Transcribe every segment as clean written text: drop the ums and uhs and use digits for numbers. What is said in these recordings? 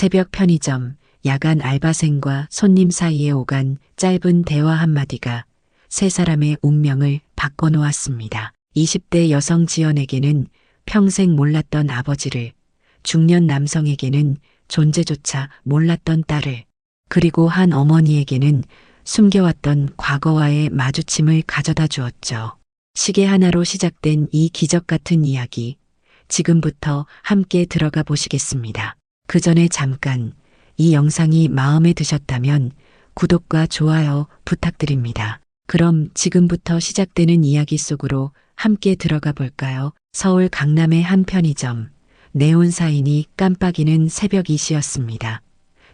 새벽 편의점, 야간 알바생과 손님 사이에 오간 짧은 대화 한마디가 세 사람의 운명을 바꿔놓았습니다. 20대 여성 지연에게는 평생 몰랐던 아버지를, 중년 남성에게는 존재조차 몰랐던 딸을, 그리고 한 어머니에게는 숨겨왔던 과거와의 마주침을 가져다 주었죠. 시계 하나로 시작된 이 기적 같은 이야기, 지금부터 함께 들어가 보시겠습니다. 그 전에 잠깐 이 영상이 마음에 드셨다면 구독과 좋아요 부탁드립니다. 그럼 지금부터 시작되는 이야기 속으로 함께 들어가 볼까요? 서울 강남의 한 편의점, 네온 사인이 깜빡이는 새벽 2시였습니다.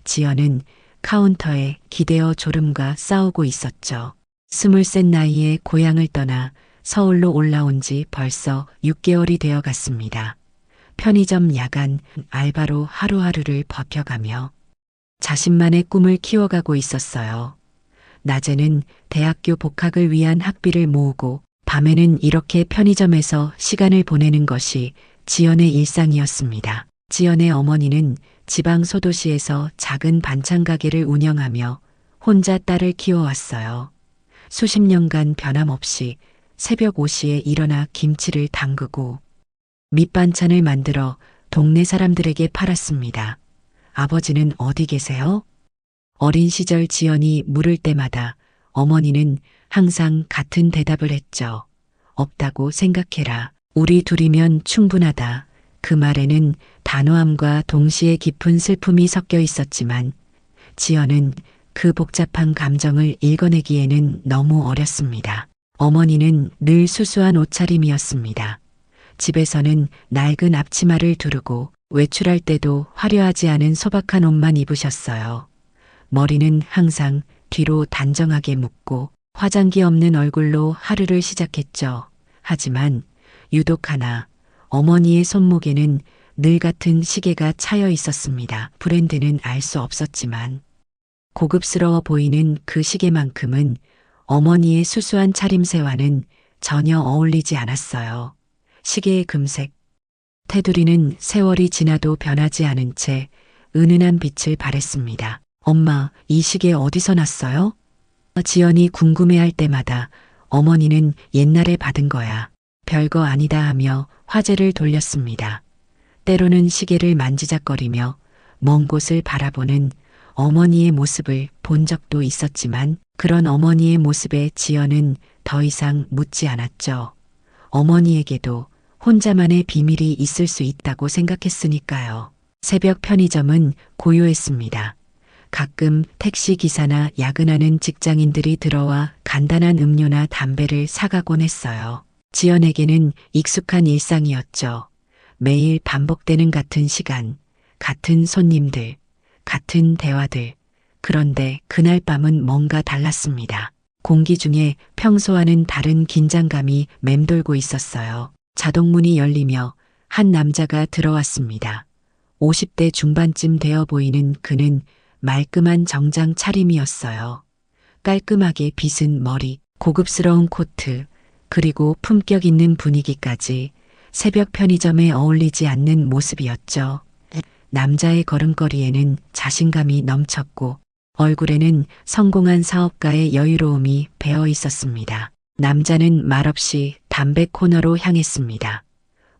지연은 카운터에 기대어 졸음과 싸우고 있었죠. 23 나이에 고향을 떠나 서울로 올라온 지 벌써 6개월이 되어 갔습니다. 편의점 야간 알바로 하루하루를 버텨가며 자신만의 꿈을 키워가고 있었어요. 낮에는 대학교 복학을 위한 학비를 모으고 밤에는 이렇게 편의점에서 시간을 보내는 것이 지연의 일상이었습니다. 지연의 어머니는 지방 소도시에서 작은 반찬 가게를 운영하며 혼자 딸을 키워왔어요. 수십 년간 변함없이 새벽 5시에 일어나 김치를 담그고 밑반찬을 만들어 동네 사람들에게 팔았습니다. 아버지는 어디 계세요? 어린 시절 지연이 물을 때마다 어머니는 항상 같은 대답을 했죠. 없다고 생각해라. 우리 둘이면 충분하다. 그 말에는 단호함과 동시에 깊은 슬픔이 섞여 있었지만 지연은 그 복잡한 감정을 읽어내기에는 너무 어렸습니다. 어머니는 늘 수수한 옷차림이었습니다. 집에서는 낡은 앞치마를 두르고 외출할 때도 화려하지 않은 소박한 옷만 입으셨어요. 머리는 항상 뒤로 단정하게 묶고 화장기 없는 얼굴로 하루를 시작했죠. 하지만 유독 하나 어머니의 손목에는 늘 같은 시계가 차여 있었습니다. 브랜드는 알 수 없었지만 고급스러워 보이는 그 시계만큼은 어머니의 수수한 차림새와는 전혀 어울리지 않았어요. 시계의 금색, 테두리는 세월이 지나도 변하지 않은 채 은은한 빛을 발했습니다. 엄마, 이 시계 어디서 났어요? 지연이 궁금해할 때마다 어머니는 옛날에 받은 거야. 별거 아니다 하며 화제를 돌렸습니다. 때로는 시계를 만지작거리며 먼 곳을 바라보는 어머니의 모습을 본 적도 있었지만 그런 어머니의 모습에 지연은 더 이상 묻지 않았죠. 어머니에게도 혼자만의 비밀이 있을 수 있다고 생각했으니까요. 새벽 편의점은 고요했습니다. 가끔 택시 기사나 야근하는 직장인들이 들어와 간단한 음료나 담배를 사가곤 했어요. 지연에게는 익숙한 일상이었죠. 매일 반복되는 같은 시간, 같은 손님들, 같은 대화들. 그런데 그날 밤은 뭔가 달랐습니다. 공기 중에 평소와는 다른 긴장감이 맴돌고 있었어요. 자동문이 열리며 한 남자가 들어왔습니다. 50대 중반쯤 되어 보이는 그는 말끔한 정장 차림이었어요. 깔끔하게 빗은 머리, 고급스러운 코트, 그리고 품격 있는 분위기까지 새벽 편의점에 어울리지 않는 모습이었죠. 남자의 걸음걸이에는 자신감이 넘쳤고 얼굴에는 성공한 사업가의 여유로움이 배어 있었습니다. 남자는 말없이 담배 코너로 향했습니다.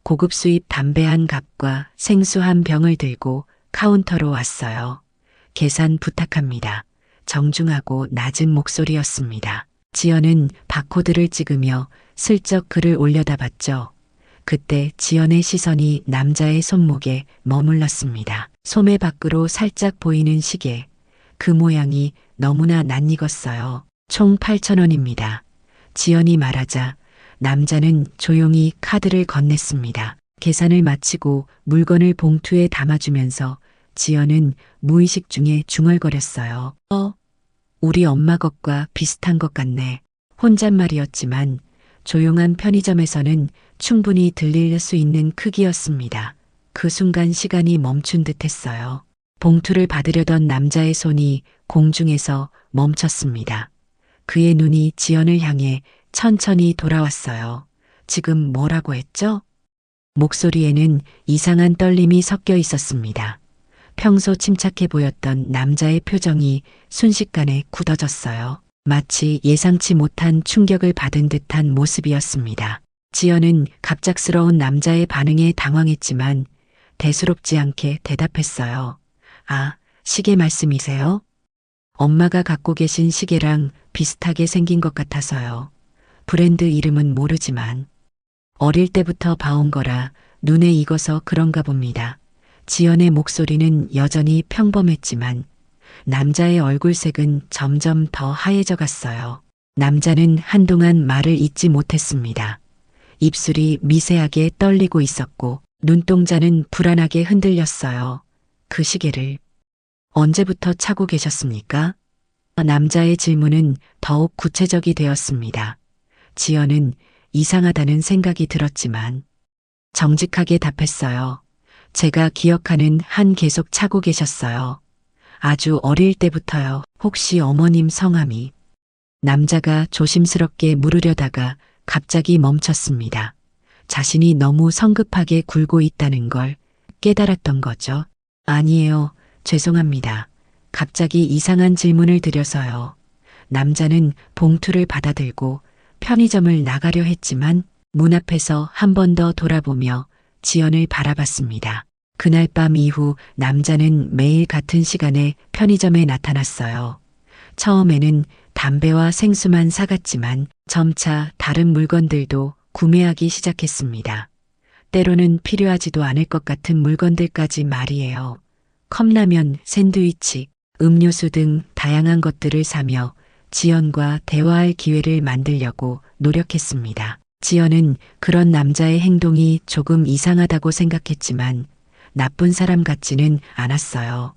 고급 수입 담배 한 갑과 생수 한 병을 들고 카운터로 왔어요. 계산 부탁합니다. 정중하고 낮은 목소리였습니다. 지연은 바코드를 찍으며 슬쩍 글을 올려다봤죠. 그때 지연의 시선이 남자의 손목에 머물렀습니다. 소매 밖으로 살짝 보이는 시계. 그 모양이 너무나 낯익었어요. 총 8,000원입니다. 지연이 말하자 남자는 조용히 카드를 건넸습니다. 계산을 마치고 물건을 봉투에 담아주면서 지연은 무의식 중에 중얼거렸어요. 우리 엄마 것과 비슷한 것 같네. 혼잣말이었지만 조용한 편의점에서는 충분히 들릴 수 있는 크기였습니다. 그 순간 시간이 멈춘 듯 했어요. 봉투를 받으려던 남자의 손이 공중에서 멈췄습니다. 그의 눈이 지연을 향해 천천히 돌아왔어요. 지금 뭐라고 했죠? 목소리에는 이상한 떨림이 섞여 있었습니다. 평소 침착해 보였던 남자의 표정이 순식간에 굳어졌어요. 마치 예상치 못한 충격을 받은 듯한 모습이었습니다. 지연은 갑작스러운 남자의 반응에 당황했지만 대수롭지 않게 대답했어요. 아, 시계 말씀이세요? 엄마가 갖고 계신 시계랑 비슷하게 생긴 것 같아서요. 브랜드 이름은 모르지만 어릴 때부터 봐온 거라 눈에 익어서 그런가 봅니다. 지연의 목소리는 여전히 평범했지만 남자의 얼굴색은 점점 더 하얘져 갔어요. 남자는 한동안 말을 잇지 못했습니다. 입술이 미세하게 떨리고 있었고 눈동자는 불안하게 흔들렸어요. 그 시계를 언제부터 차고 계셨습니까? 남자의 질문은 더욱 구체적이 되었습니다. 지연은 이상하다는 생각이 들었지만 정직하게 답했어요. 제가 기억하는 한 계속 차고 계셨어요. 아주 어릴 때부터요. 혹시 어머님 성함이? 남자가 조심스럽게 물으려다가 갑자기 멈췄습니다. 자신이 너무 성급하게 굴고 있다는 걸 깨달았던 거죠. 아니에요. 죄송합니다. 갑자기 이상한 질문을 드려서요. 남자는 봉투를 받아들고 편의점을 나가려 했지만 문 앞에서 한 번 더 돌아보며 지연을 바라봤습니다. 그날 밤 이후 남자는 매일 같은 시간에 편의점에 나타났어요. 처음에는 담배와 생수만 사갔지만 점차 다른 물건들도 구매하기 시작했습니다. 때로는 필요하지도 않을 것 같은 물건들까지 말이에요. 컵라면, 샌드위치, 음료수 등 다양한 것들을 사며 지연과 대화할 기회를 만들려고 노력했습니다. 지연은 그런 남자의 행동이 조금 이상하다고 생각했지만 나쁜 사람 같지는 않았어요.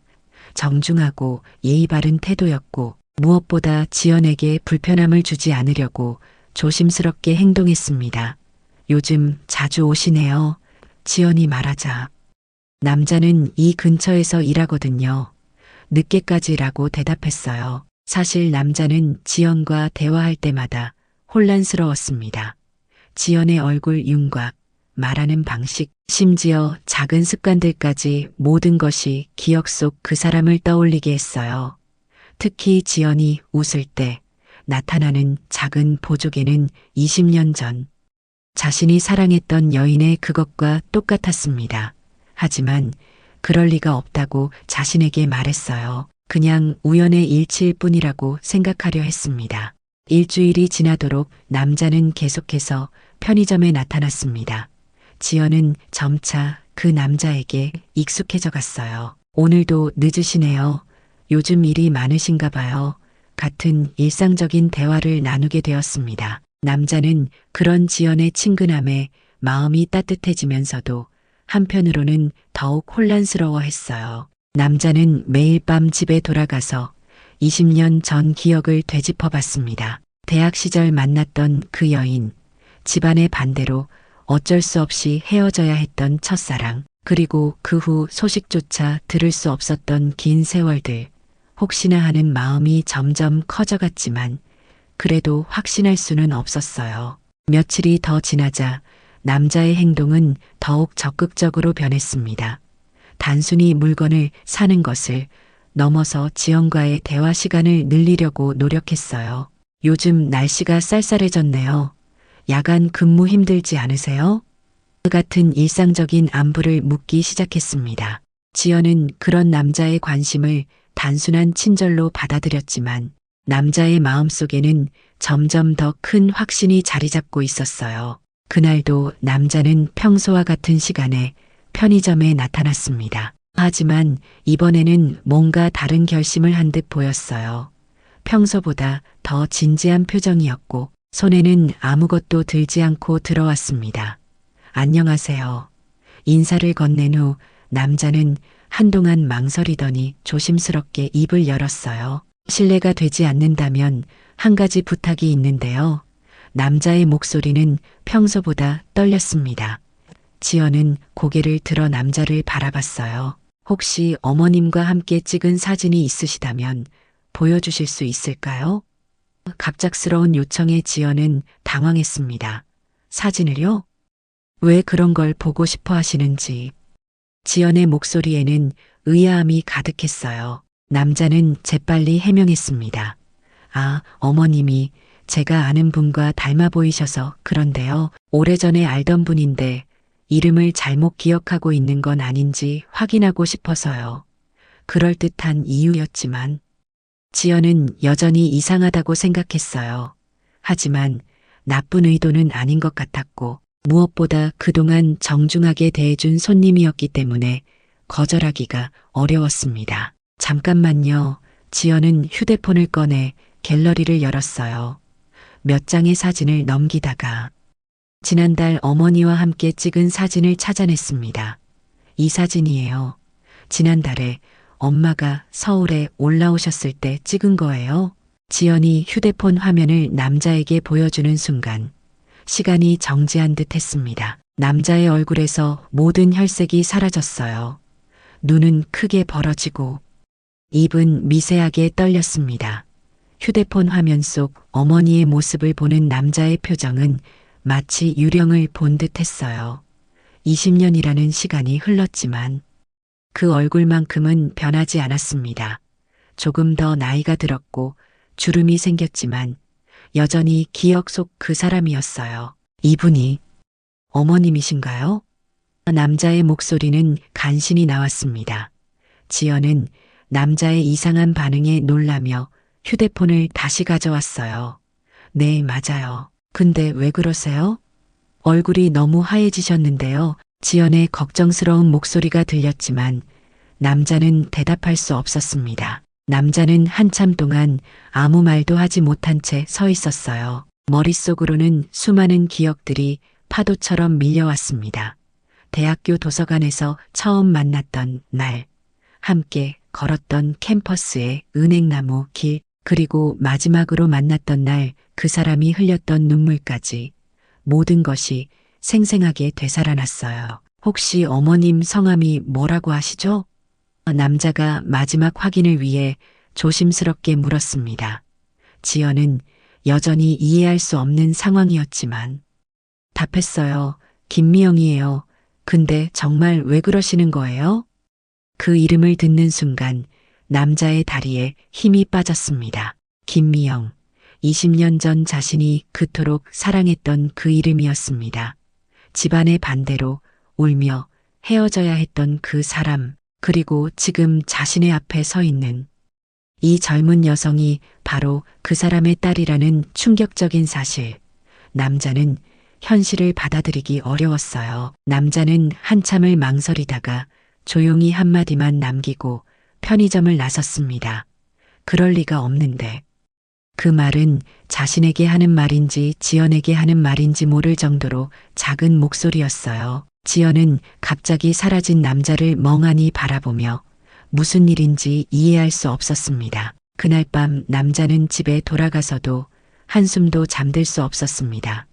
정중하고 예의 바른 태도였고 무엇보다 지연에게 불편함을 주지 않으려고 조심스럽게 행동했습니다. 요즘 자주 오시네요. 지연이 말하자. 남자는 이 근처에서 일하거든요. 늦게까지라고 대답했어요. 사실 남자는 지연과 대화할 때마다 혼란스러웠습니다. 지연의 얼굴 윤곽, 말하는 방식, 심지어 작은 습관들까지 모든 것이 기억 속 그 사람을 떠올리게 했어요. 특히 지연이 웃을 때 나타나는 작은 보조개는 20년 전 자신이 사랑했던 여인의 그것과 똑같았습니다. 하지만 그럴 리가 없다고 자신에게 말했어요. 그냥 우연의 일치일 뿐이라고 생각하려 했습니다. 일주일이 지나도록 남자는 계속해서 편의점에 나타났습니다. 지연은 점차 그 남자에게 익숙해져 갔어요. 오늘도 늦으시네요. 요즘 일이 많으신가 봐요. 같은 일상적인 대화를 나누게 되었습니다. 남자는 그런 지연의 친근함에 마음이 따뜻해지면서도 한편으로는 더욱 혼란스러워했어요. 남자는 매일 밤 집에 돌아가서 20년 전 기억을 되짚어 봤습니다. 대학 시절 만났던 그 여인, 집안의 반대로 어쩔 수 없이 헤어져야 했던 첫사랑, 그리고 그 후 소식조차 들을 수 없었던 긴 세월들, 혹시나 하는 마음이 점점 커져갔지만 그래도 확신할 수는 없었어요. 며칠이 더 지나자 남자의 행동은 더욱 적극적으로 변했습니다. 단순히 물건을 사는 것을 넘어서 지연과의 대화 시간을 늘리려고 노력했어요. 요즘 날씨가 쌀쌀해졌네요. 야간 근무 힘들지 않으세요? 같은 일상적인 안부를 묻기 시작했습니다. 지연은 그런 남자의 관심을 단순한 친절로 받아들였지만 남자의 마음속에는 점점 더 큰 확신이 자리 잡고 있었어요. 그날도 남자는 평소와 같은 시간에 편의점에 나타났습니다. 하지만 이번에는 뭔가 다른 결심을 한 듯 보였어요. 평소보다 더 진지한 표정이었고 손에는 아무것도 들지 않고 들어왔습니다. 안녕하세요. 인사를 건넨 후 남자는 한동안 망설이더니 조심스럽게 입을 열었어요. 실례가 되지 않는다면 한 가지 부탁이 있는데요. 남자의 목소리는 평소보다 떨렸습니다. 지연은 고개를 들어 남자를 바라봤어요. 혹시 어머님과 함께 찍은 사진이 있으시다면 보여주실 수 있을까요? 갑작스러운 요청에 지연은 당황했습니다. 사진을요? 왜 그런 걸 보고 싶어 하시는지. 지연의 목소리에는 의아함이 가득했어요. 남자는 재빨리 해명했습니다. 아, 어머님이 제가 아는 분과 닮아 보이셔서 그런데요. 오래전에 알던 분인데 이름을 잘못 기억하고 있는 건 아닌지 확인하고 싶어서요. 그럴듯한 이유였지만 지연은 여전히 이상하다고 생각했어요. 하지만 나쁜 의도는 아닌 것 같았고 무엇보다 그동안 정중하게 대해준 손님이었기 때문에 거절하기가 어려웠습니다. 잠깐만요. 지연은 휴대폰을 꺼내 갤러리를 열었어요. 몇 장의 사진을 넘기다가 지난달 어머니와 함께 찍은 사진을 찾아냈습니다. 이 사진이에요. 지난달에 엄마가 서울에 올라오셨을 때 찍은 거예요. 지연이 휴대폰 화면을 남자에게 보여주는 순간 시간이 정지한 듯 했습니다. 남자의 얼굴에서 모든 혈색이 사라졌어요. 눈은 크게 벌어지고 입은 미세하게 떨렸습니다. 휴대폰 화면 속 어머니의 모습을 보는 남자의 표정은 마치 유령을 본 듯 했어요. 20년이라는 시간이 흘렀지만 그 얼굴만큼은 변하지 않았습니다. 조금 더 나이가 들었고 주름이 생겼지만 여전히 기억 속 그 사람이었어요. 이분이 어머님이신가요? 남자의 목소리는 간신히 나왔습니다. 지연은 남자의 이상한 반응에 놀라며 휴대폰을 다시 가져왔어요. 네, 맞아요. 근데 왜 그러세요? 얼굴이 너무 하얘지셨는데요. 지연의 걱정스러운 목소리가 들렸지만 남자는 대답할 수 없었습니다. 남자는 한참 동안 아무 말도 하지 못한 채 서 있었어요. 머릿속으로는 수많은 기억들이 파도처럼 밀려왔습니다. 대학교 도서관에서 처음 만났던 날, 함께 걸었던 캠퍼스의 은행나무 길, 그리고 마지막으로 만났던 날 그 사람이 흘렸던 눈물까지 모든 것이 생생하게 되살아났어요. 혹시 어머님 성함이 뭐라고 하시죠? 남자가 마지막 확인을 위해 조심스럽게 물었습니다. 지연은 여전히 이해할 수 없는 상황이었지만 답했어요. 김미영이에요. 근데 정말 왜 그러시는 거예요? 그 이름을 듣는 순간 남자의 다리에 힘이 빠졌습니다. 김미영. 20년 전 자신이 그토록 사랑했던 그 이름이었습니다. 집안의 반대로 울며 헤어져야 했던 그 사람, 그리고 지금 자신의 앞에 서 있는 이 젊은 여성이 바로 그 사람의 딸이라는 충격적인 사실. 남자는 현실을 받아들이기 어려웠어요. 남자는 한참을 망설이다가 조용히 한마디만 남기고 편의점을 나섰습니다. 그럴 리가 없는데. 그 말은 자신에게 하는 말인지 지연에게 하는 말인지 모를 정도로 작은 목소리였어요. 지연은 갑자기 사라진 남자를 멍하니 바라보며 무슨 일인지 이해할 수 없었습니다. 그날 밤 남자는 집에 돌아가서도 한숨도 잠들 수 없었습니다.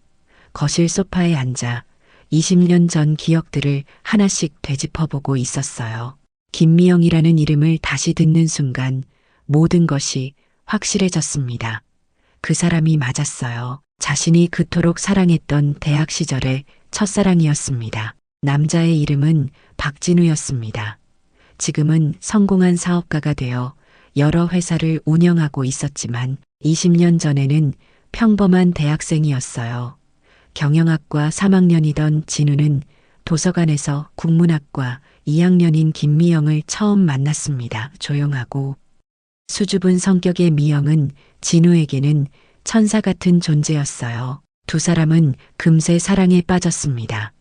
거실 소파에 앉아 20년 전 기억들을 하나씩 되짚어보고 있었어요. 김미영이라는 이름을 다시 듣는 순간 모든 것이 확실해졌습니다. 그 사람이 맞았어요. 자신이 그토록 사랑했던 대학 시절의 첫사랑이었습니다. 남자의 이름은 박진우였습니다. 지금은 성공한 사업가가 되어 여러 회사를 운영하고 있었지만 20년 전에는 평범한 대학생이었어요. 경영학과 3학년이던 진우는 도서관에서 국문학과 2학년인 김미영을 처음 만났습니다. 조용하고 수줍은 성격의 미영은 진우에게는 천사 같은 존재였어요. 두 사람은 금세 사랑에 빠졌습니다.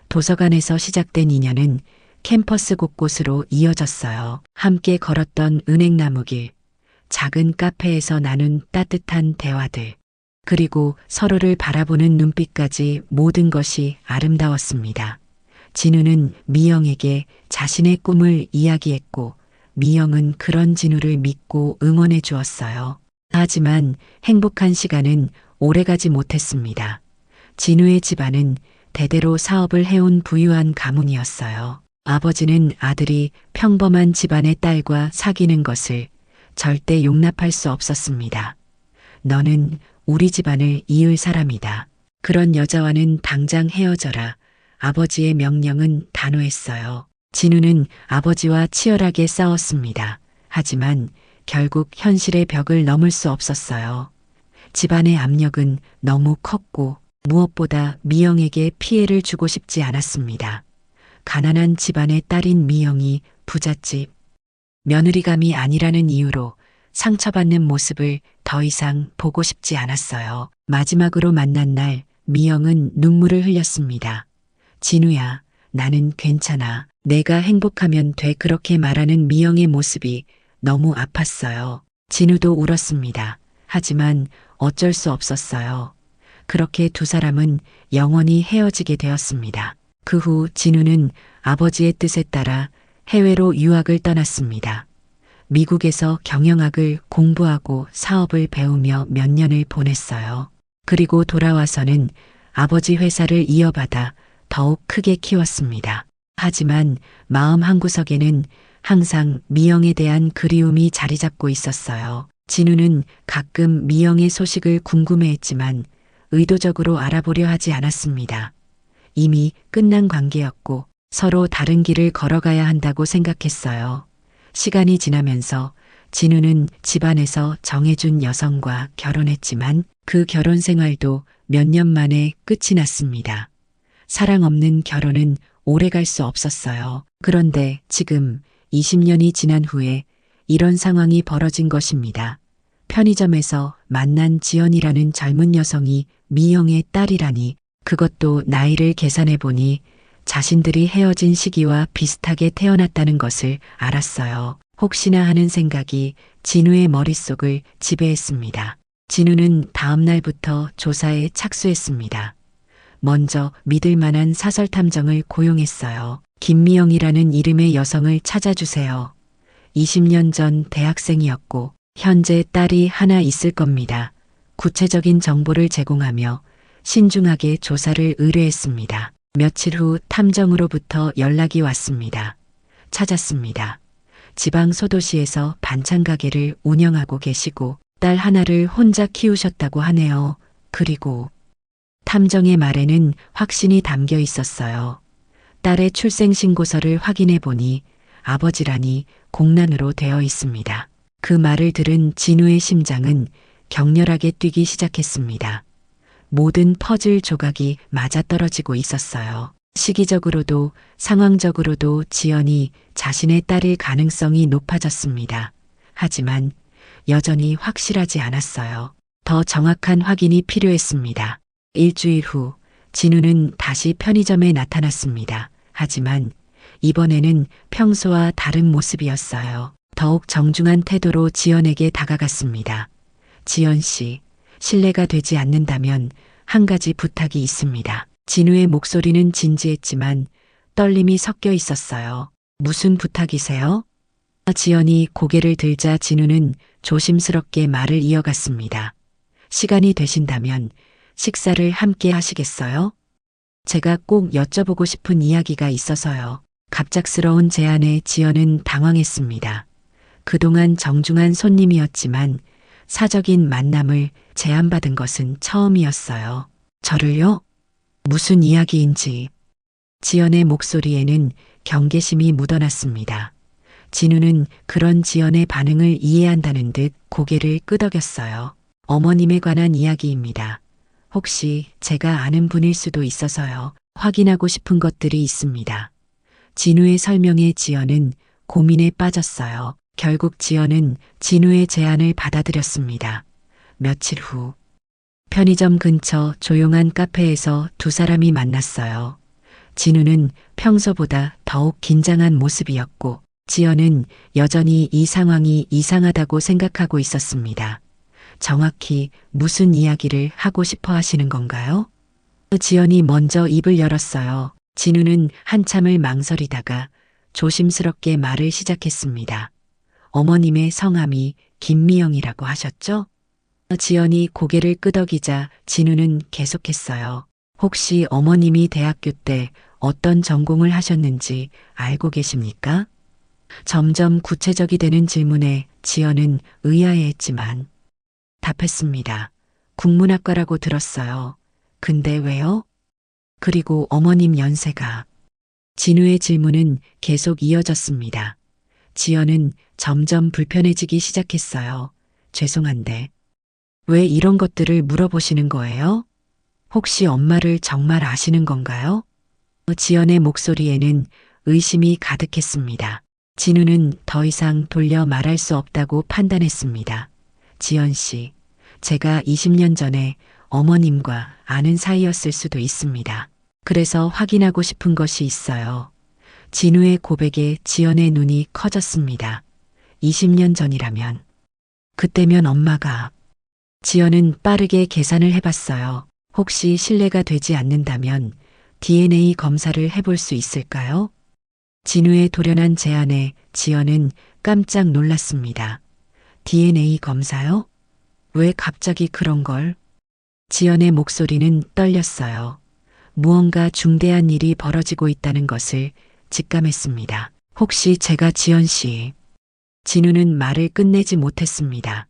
도서관에서 시작된 인연은 캠퍼스 곳곳으로 이어졌어요. 함께 걸었던 은행나무길, 작은 카페에서 나눈 따뜻한 대화들, 그리고 서로를 바라보는 눈빛까지 모든 것이 아름다웠습니다. 진우는 미영에게 자신의 꿈을 이야기했고 미영은 그런 진우를 믿고 응원해 주었어요. 하지만 행복한 시간은 오래가지 못했습니다. 진우의 집안은 대대로 사업을 해온 부유한 가문이었어요. 아버지는 아들이 평범한 집안의 딸과 사귀는 것을 절대 용납할 수 없었습니다. 너는 우리 집안을 이을 사람이다. 그런 여자와는 당장 헤어져라. 아버지의 명령은 단호했어요. 진우는 아버지와 치열하게 싸웠습니다. 하지만 결국 현실의 벽을 넘을 수 없었어요. 집안의 압력은 너무 컸고 무엇보다 미영에게 피해를 주고 싶지 않았습니다. 가난한 집안의 딸인 미영이 부잣집 며느리감이 아니라는 이유로 상처받는 모습을 더 이상 보고 싶지 않았어요. 마지막으로 만난 날 미영은 눈물을 흘렸습니다. 진우야, 나는 괜찮아. 내가 행복하면 돼. 그렇게 말하는 미영의 모습이 너무 아팠어요. 진우도 울었습니다. 하지만 어쩔 수 없었어요. 그렇게 두 사람은 영원히 헤어지게 되었습니다. 그 후 진우는 아버지의 뜻에 따라 해외로 유학을 떠났습니다. 미국에서 경영학을 공부하고 사업을 배우며 몇 년을 보냈어요. 그리고 돌아와서는 아버지 회사를 이어받아 더욱 크게 키웠습니다. 하지만 마음 한구석에는 항상 미영에 대한 그리움이 자리 잡고 있었어요. 진우는 가끔 미영의 소식을 궁금해했지만 의도적으로 알아보려 하지 않았습니다. 이미 끝난 관계였고 서로 다른 길을 걸어가야 한다고 생각했어요. 시간이 지나면서 진우는 집안에서 정해준 여성과 결혼했지만 그 결혼 생활도 몇 년 만에 끝이 났습니다. 사랑 없는 결혼은 오래 갈 수 없었어요. 그런데 지금 20년이 지난 후에 이런 상황이 벌어진 것입니다. 편의점에서 만난 지연이라는 젊은 여성이 미영의 딸이라니, 그것도 나이를 계산해 보니 자신들이 헤어진 시기와 비슷하게 태어났다는 것을 알았어요. 혹시나 하는 생각이 진우의 머릿속을 지배했습니다. 진우는 다음 날부터 조사에 착수했습니다. 먼저 믿을 만한 사설 탐정을 고용했어요. 김미영이라는 이름의 여성을 찾아주세요. 20년 전 대학생이었고 현재 딸이 하나 있을 겁니다. 구체적인 정보를 제공하며 신중하게 조사를 의뢰했습니다. 며칠 후 탐정으로부터 연락이 왔습니다. 찾았습니다. 지방 소도시에서 반찬 가게를 운영하고 계시고 딸 하나를 혼자 키우셨다고 하네요. 그리고 탐정의 말에는 확신이 담겨 있었어요. 딸의 출생신고서를 확인해 보니 아버지란이 공란으로 되어 있습니다. 그 말을 들은 진우의 심장은 격렬하게 뛰기 시작했습니다. 모든 퍼즐 조각이 맞아떨어지고 있었어요. 시기적으로도 상황적으로도 지연이 자신의 딸일 가능성이 높아졌습니다. 하지만 여전히 확실하지 않았어요. 더 정확한 확인이 필요했습니다. 일주일 후 진우는 다시 편의점에 나타났습니다. 하지만 이번에는 평소와 다른 모습이었어요. 더욱 정중한 태도로 지연에게 다가갔습니다. 지연 씨, 실례가 되지 않는다면 한 가지 부탁이 있습니다. 진우의 목소리는 진지했지만 떨림이 섞여 있었어요. 무슨 부탁이세요? 지연이 고개를 들자 진우는 조심스럽게 말을 이어갔습니다. 시간이 되신다면 식사를 함께 하시겠어요? 제가 꼭 여쭤보고 싶은 이야기가 있어서요. 갑작스러운 제안에 지연은 당황했습니다. 그동안 정중한 손님이었지만 사적인 만남을 제안받은 것은 처음이었어요. 저를요? 무슨 이야기인지. 지연의 목소리에는 경계심이 묻어났습니다. 진우는 그런 지연의 반응을 이해한다는 듯 고개를 끄덕였어요. 어머님에 관한 이야기입니다. 혹시 제가 아는 분일 수도 있어서요. 확인하고 싶은 것들이 있습니다. 진우의 설명에 지연은 고민에 빠졌어요. 결국 지연은 진우의 제안을 받아들였습니다. 며칠 후 편의점 근처 조용한 카페에서 두 사람이 만났어요. 진우는 평소보다 더욱 긴장한 모습이었고 지연은 여전히 이 상황이 이상하다고 생각하고 있었습니다. 정확히 무슨 이야기를 하고 싶어 하시는 건가요? 지연이 먼저 입을 열었어요. 진우는 한참을 망설이다가 조심스럽게 말을 시작했습니다. 어머님의 성함이 김미영이라고 하셨죠? 지연이 고개를 끄덕이자 진우는 계속했어요. 혹시 어머님이 대학교 때 어떤 전공을 하셨는지 알고 계십니까? 점점 구체적이 되는 질문에 지연은 의아해했지만 답했습니다. 국문학과라고 들었어요. 근데 왜요? 그리고 어머님 연세가 진우의 질문은 계속 이어졌습니다. 지연은 점점 불편해지기 시작했어요. 죄송한데, 왜 이런 것들을 물어보시는 거예요? 혹시 엄마를 정말 아시는 건가요? 지연의 목소리에는 의심이 가득했습니다. 진우는 더 이상 돌려 말할 수 없다고 판단했습니다. 지연 씨, 제가 20년 전에 어머님과 아는 사이였을 수도 있습니다. 그래서 확인하고 싶은 것이 있어요. 진우의 고백에 지연의 눈이 커졌습니다. 20년 전이라면. 그때면 엄마가. 지연은 빠르게 계산을 해봤어요. 혹시 신뢰가 되지 않는다면 DNA 검사를 해볼 수 있을까요? 진우의 돌연한 제안에 지연은 깜짝 놀랐습니다. DNA 검사요? 왜 갑자기 그런 걸? 지연의 목소리는 떨렸어요. 무언가 중대한 일이 벌어지고 있다는 것을 직감했습니다. 혹시 제가 지연 씨. 진우는 말을 끝내지 못했습니다.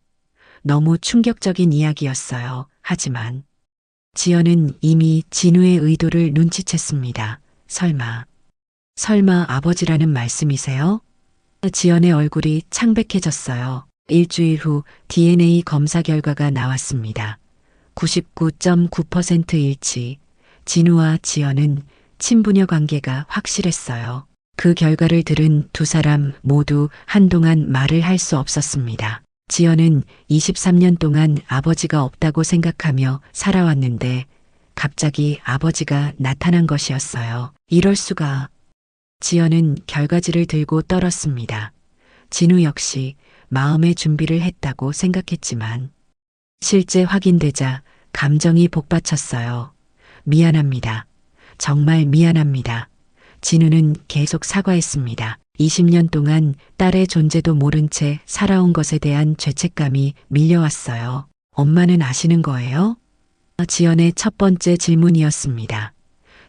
너무 충격적인 이야기였어요. 하지만 지연은 이미 진우의 의도를 눈치챘습니다. 설마 아버지라는 말씀이세요? 지연의 얼굴이 창백해졌어요. 일주일 후 DNA 검사 결과가 나왔습니다. 99.9% 일치. 진우와 지연은 친부녀 관계가 확실했어요. 그 결과를 들은 두 사람 모두 한동안 말을 할 수 없었습니다. 지연은 23년 동안 아버지가 없다고 생각하며 살아왔는데 갑자기 아버지가 나타난 것이었어요. 이럴 수가. 지연은 결과지를 들고 떨었습니다. 진우 역시 마음의 준비를 했다고 생각했지만 실제 확인되자 감정이 복받쳤어요. 미안합니다. 정말 미안합니다. 진우는 계속 사과했습니다. 20년 동안 딸의 존재도 모른 채 살아온 것에 대한 죄책감이 밀려왔어요. 엄마는 아시는 거예요? 지연의 첫 번째 질문이었습니다.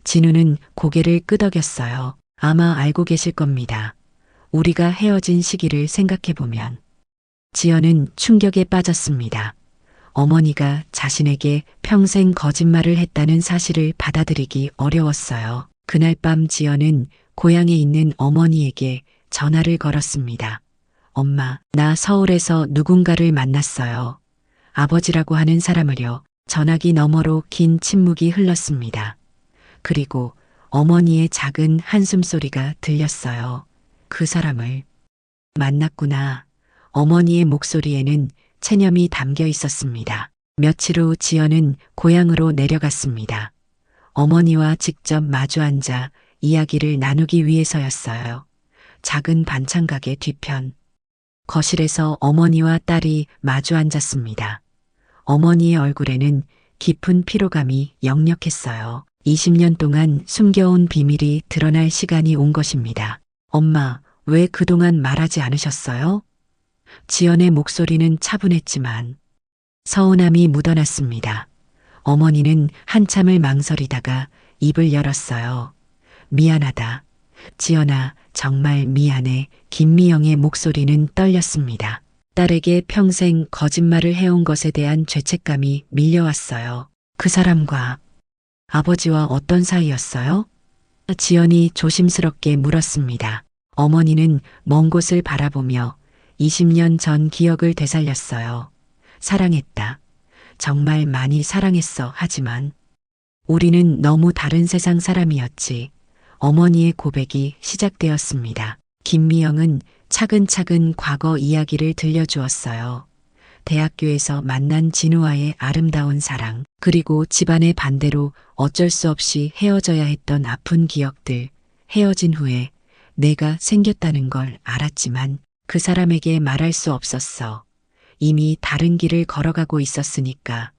진우는 고개를 끄덕였어요. 아마 알고 계실 겁니다. 우리가 헤어진 시기를 생각해보면. 지연은 충격에 빠졌습니다. 어머니가 자신에게 평생 거짓말을 했다는 사실을 받아들이기 어려웠어요. 그날 밤 지연은 고향에 있는 어머니에게 전화를 걸었습니다. 엄마, 나 서울에서 누군가를 만났어요. 아버지라고 하는 사람을요. 전화기 너머로 긴 침묵이 흘렀습니다. 그리고 어머니의 작은 한숨소리가 들렸어요. 그 사람을 만났구나. 어머니의 목소리에는 체념이 담겨 있었습니다. 며칠 후 지연은 고향으로 내려갔습니다. 어머니와 직접 마주 앉아 이야기를 나누기 위해서였어요. 작은 반찬 가게 뒤편. 거실에서 어머니와 딸이 마주 앉았습니다. 어머니의 얼굴에는 깊은 피로감이 역력했어요. 20년 동안 숨겨온 비밀이 드러날 시간이 온 것입니다. 엄마, 왜 그동안 말하지 않으셨어요? 지연의 목소리는 차분했지만 서운함이 묻어났습니다. 어머니는 한참을 망설이다가 입을 열었어요. 미안하다. 지연아, 정말 미안해. 김미영의 목소리는 떨렸습니다. 딸에게 평생 거짓말을 해온 것에 대한 죄책감이 밀려왔어요. 그 사람과 아버지와 어떤 사이였어요? 지연이 조심스럽게 물었습니다. 어머니는 먼 곳을 바라보며 20년 전 기억을 되살렸어요. 사랑했다. 정말 많이 사랑했어. 하지만 우리는 너무 다른 세상 사람이었지. 어머니의 고백이 시작되었습니다. 김미영은 차근차근 과거 이야기를 들려주었어요. 대학교에서 만난 진우와의 아름다운 사랑, 그리고 집안의 반대로 어쩔 수 없이 헤어져야 했던 아픈 기억들. 헤어진 후에 내가 생겼다는 걸 알았지만 그 사람에게 말할 수 없었어. 이미 다른 길을 걸어가고 있었으니까.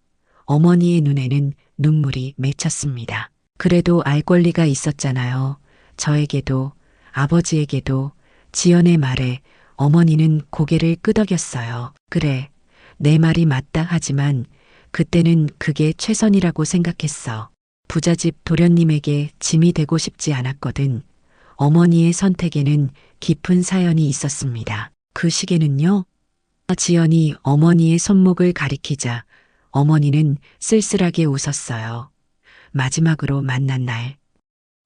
어머니의 눈에는 눈물이 맺혔습니다. 그래도 알 권리가 있었잖아요. 저에게도 아버지에게도. 지연의 말에 어머니는 고개를 끄덕였어요. 그래, 내 말이 맞다. 하지만 그때는 그게 최선이라고 생각했어. 부잣집 도련님에게 짐이 되고 싶지 않았거든. 어머니의 선택에는 깊은 사연이 있었습니다. 그 시계는요? 지연이 어머니의 손목을 가리키자 어머니는 쓸쓸하게 웃었어요. 마지막으로 만난 날,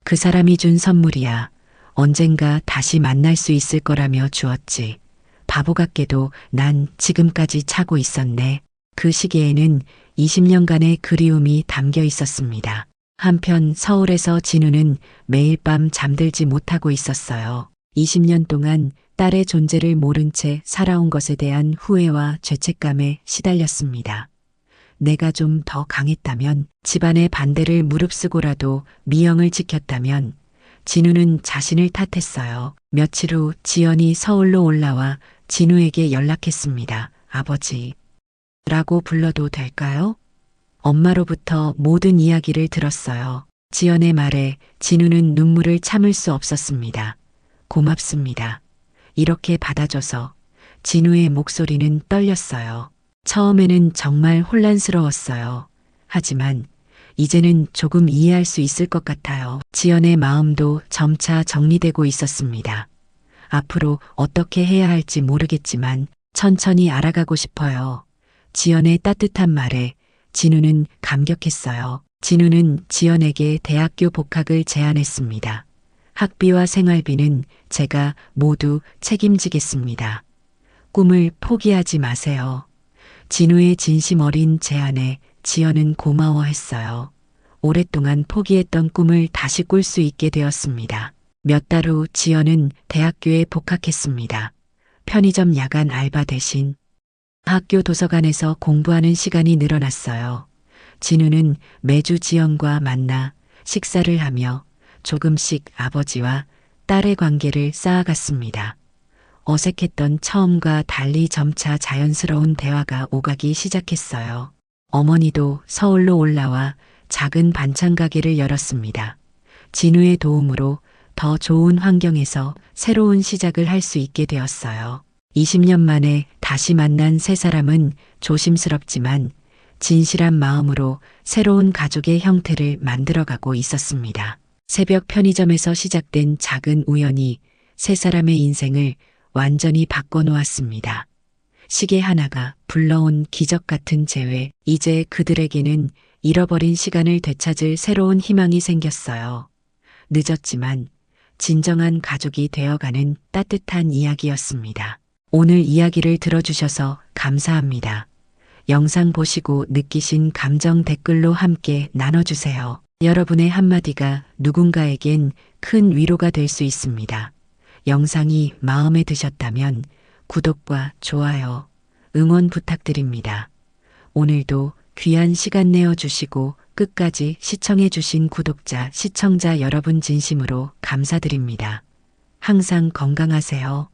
그 사람이 준 선물이야. 언젠가 다시 만날 수 있을 거라며 주었지. 바보 같게도 난 지금까지 차고 있었네. 그 시계에는 20년간의 그리움이 담겨 있었습니다. 한편 서울에서 진우는 매일 밤 잠들지 못하고 있었어요. 20년 동안 딸의 존재를 모른 채 살아온 것에 대한 후회와 죄책감에 시달렸습니다. 내가 좀 더 강했다면, 집안의 반대를 무릅쓰고라도 미영을 지켰다면, 진우는 자신을 탓했어요. 며칠 후 지연이 서울로 올라와 진우에게 연락했습니다. 아버지, 라고 불러도 될까요? 엄마로부터 모든 이야기를 들었어요. 지연의 말에 진우는 눈물을 참을 수 없었습니다. 고맙습니다. 이렇게 받아줘서. 진우의 목소리는 떨렸어요. 처음에는 정말 혼란스러웠어요. 하지만 이제는 조금 이해할 수 있을 것 같아요. 지연의 마음도 점차 정리되고 있었습니다. 앞으로 어떻게 해야 할지 모르겠지만 천천히 알아가고 싶어요. 지연의 따뜻한 말에 진우는 감격했어요. 진우는 지연에게 대학교 복학을 제안했습니다. 학비와 생활비는 제가 모두 책임지겠습니다. 꿈을 포기하지 마세요. 진우의 진심 어린 제안에 지연은 고마워했어요. 오랫동안 포기했던 꿈을 다시 꿀 수 있게 되었습니다. 몇 달 후 지연은 대학교에 복학했습니다. 편의점 야간 알바 대신 학교 도서관에서 공부하는 시간이 늘어났어요. 진우는 매주 지연과 만나 식사를 하며 조금씩 아버지와 딸의 관계를 쌓아갔습니다. 어색했던 처음과 달리 점차 자연스러운 대화가 오가기 시작했어요. 어머니도 서울로 올라와 작은 반찬 가게를 열었습니다. 진우의 도움으로 더 좋은 환경에서 새로운 시작을 할 수 있게 되었어요. 20년 만에 다시 만난 세 사람은 조심스럽지만 진실한 마음으로 새로운 가족의 형태를 만들어가고 있었습니다. 새벽 편의점에서 시작된 작은 우연이 세 사람의 인생을 완전히 바꿔놓았습니다. 시계 하나가 불러온 기적 같은 재회. 이제 그들에게는 잃어버린 시간을 되찾을 새로운 희망이 생겼어요. 늦었지만 진정한 가족이 되어가는 따뜻한 이야기였습니다. 오늘 이야기를 들어주셔서 감사합니다. 영상 보시고 느끼신 감정 댓글로 함께 나눠주세요. 여러분의 한마디가 누군가에겐 큰 위로가 될 수 있습니다. 영상이 마음에 드셨다면 구독과 좋아요, 응원 부탁드립니다. 오늘도 귀한 시간 내어주시고 끝까지 시청해주신 구독자, 시청자 여러분 진심으로 감사드립니다. 항상 건강하세요.